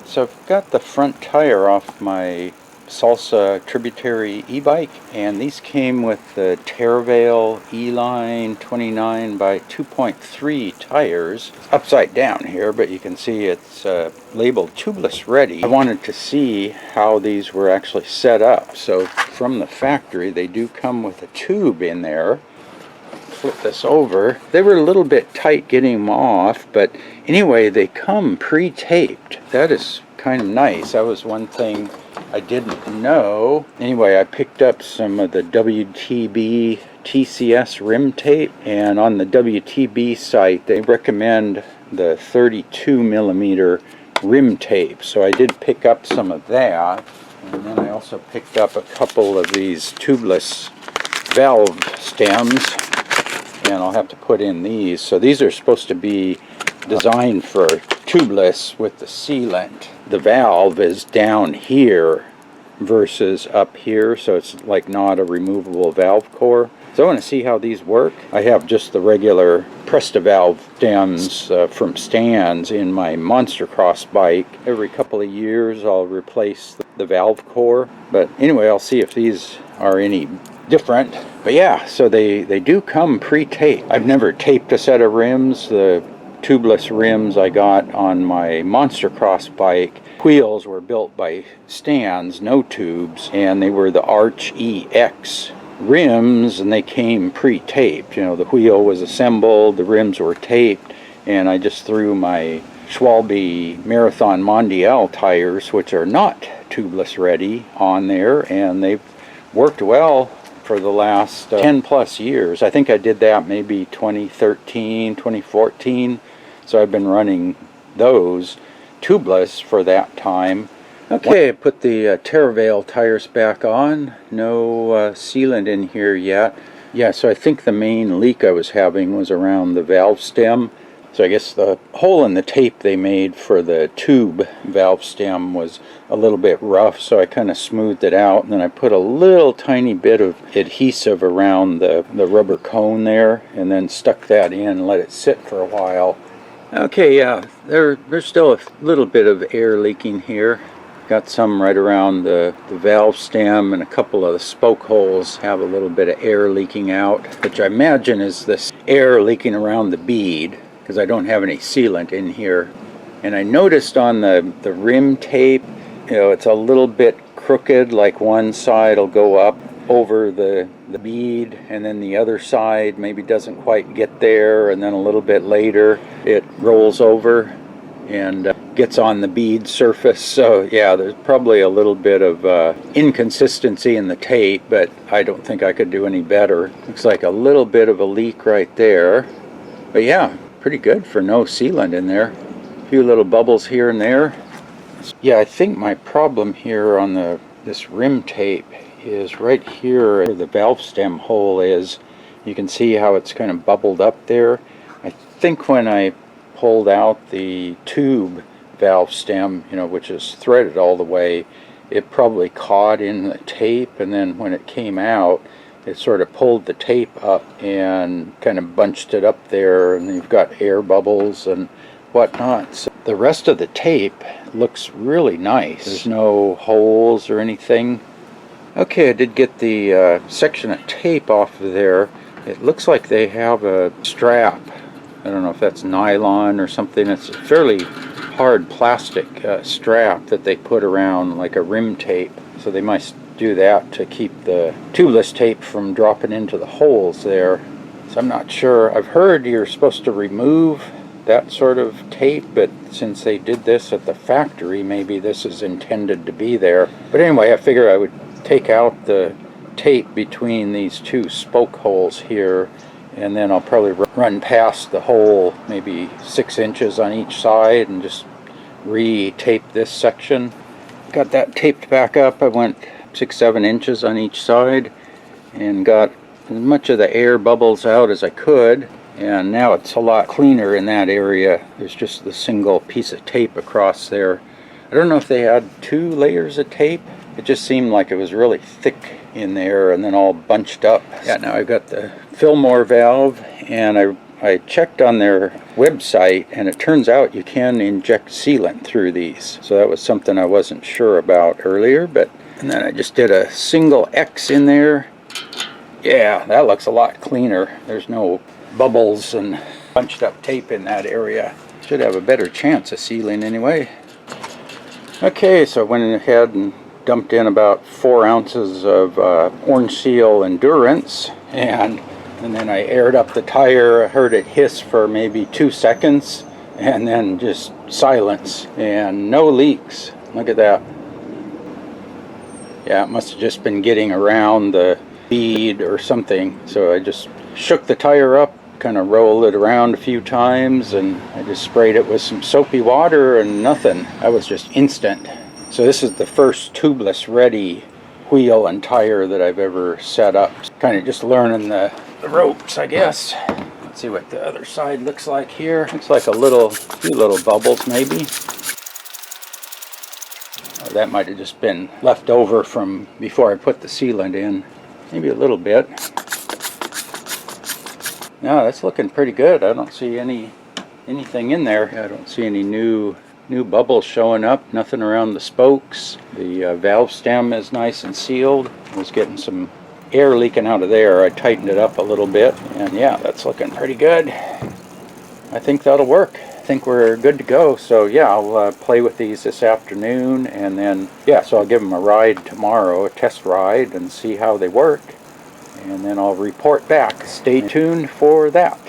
So I've got the front tire off my Salsa Tributary e-bike, and these came with the Teravail Ehline 29 by 2.3 tires. Upside down here, but you can see it's labeled Tubeless Ready. I wanted to see how these were actually set up. So from the factory they do come with a tube in there. Flip this over. They were a little bit tight getting them off, but anyway, they come pre-taped. That is kind of nice. That was one thing I didn't know. Anyway, I picked up some of the WTB TCS rim tape, and on the WTB site they recommend the 32 millimeter rim tape, so I did pick up some of that. And then I also picked up a couple of these tubeless valve stems, and I'll have to put in these. So these are supposed to be designed for tubeless with the sealant. The valve is down here versus up here, so it's like not a removable valve core. So I want to see how these work. I have just the regular Presta-Valve stems from Stans in my Monster Cross bike. Every couple of years I'll replace the valve core. But anyway, I'll see if these are any different. But yeah, so they do come pre-taped. I've never taped a set of rims. The tubeless rims I got on my Monster Cross bike, wheels were built by Stans, no tubes, and they were the ArchEX rims, and they came pre-taped. You know, the wheel was assembled, the rims were taped, and I just threw my Schwalbe Marathon Mondial tires, which are not tubeless ready, on there, and they've worked well for the last 10 plus years. I think I did that maybe 2013, 2014, so I've been running those tubeless for that time. Okay, I put the Teravail tires back on. No sealant in here yet. Yeah, so I think the main leak I was having was around the valve stem. So I guess the hole in the tape they made for the tube valve stem was a little bit rough, so I kind of smoothed it out, and then I put a little tiny bit of adhesive around the rubber cone there, and then stuck that in and let it sit for a while. Okay, yeah, there's still a little bit of air leaking here. Got some right around the valve stem, and a couple of the spoke holes have a little bit of air leaking out, which I imagine is this air leaking around the bead, because I don't have any sealant in here. And I noticed on the rim tape, you know, it's a little bit crooked, like one side will go up over the bead, and then the other side maybe doesn't quite get there, and then a little bit later it rolls over and gets on the bead surface. So yeah, there's probably a little bit of inconsistency in the tape, but I don't think I could do any better. Looks like a little bit of a leak right there, but yeah, pretty good for no sealant in there. A few little bubbles here and there. Yeah, I think my problem here on this rim tape is right here where the valve stem hole is. You can see how it's kind of bubbled up there. I think when I pulled out the tube valve stem, you know, which is threaded all the way, it probably caught in the tape, and then when it came out, it sort of pulled the tape up and kind of bunched it up there, and you've got air bubbles and whatnot. So the rest of the tape looks really nice. There's no holes or anything. Okay, I did get the section of tape off of there. It looks like they have a strap. I don't know if that's nylon or something. It's a fairly hard plastic strap that they put around like a rim tape. So they must do that to keep the tubeless tape from dropping into the holes there. So I'm not sure. I've heard you're supposed to remove that sort of tape, but since they did this at the factory, maybe this is intended to be there. But anyway, I figure I would take out the tape between these two spoke holes here, and then I'll probably run past the hole maybe 6 inches on each side and just re-tape this section. Got that taped back up. I went 6-7 inches on each side and got as much of the air bubbles out as I could, and now it's a lot cleaner in that area. There's just the single piece of tape across there. I don't know if they had 2 layers of tape. It just seemed like it was really thick in there and then all bunched up. Yeah, now I've got the Fillmore valve, and I I checked on their website, and it turns out you can inject sealant through these. So that was something I wasn't sure about earlier, and then I just did a single X in there. Yeah, that looks a lot cleaner. There's no bubbles and punched up tape in that area. Should have a better chance of sealing anyway. Okay, so I went ahead and dumped in about 4 ounces of Orange Seal Endurance, and then I aired up the tire. I heard it hiss for maybe 2 seconds, and then just silence, and no leaks. Look at that. Yeah, it must have just been getting around the bead or something. So I just shook the tire up, kind of rolled it around a few times, and I just sprayed it with some soapy water and nothing. That was just instant. So this is the first Tubeless Ready wheel and tire that I've ever set up. Kind of just learning the ropes, I guess. Let's see what the other side looks like here. Looks like a few little bubbles maybe. Or that might have just been left over from before I put the sealant in. Maybe a little bit. No, that's looking pretty good. I don't see anything in there. I don't see any new bubbles showing up. Nothing around the spokes. The valve stem is nice and sealed. I was getting some air leaking out of there. I tightened it up a little bit, and yeah, that's looking pretty good. I think that'll work. I think we're good to go. So yeah, I'll play with these this afternoon, and then yeah, so I'll give them a ride tomorrow, a test ride, and see how they work, and then I'll report back. Stay tuned for that.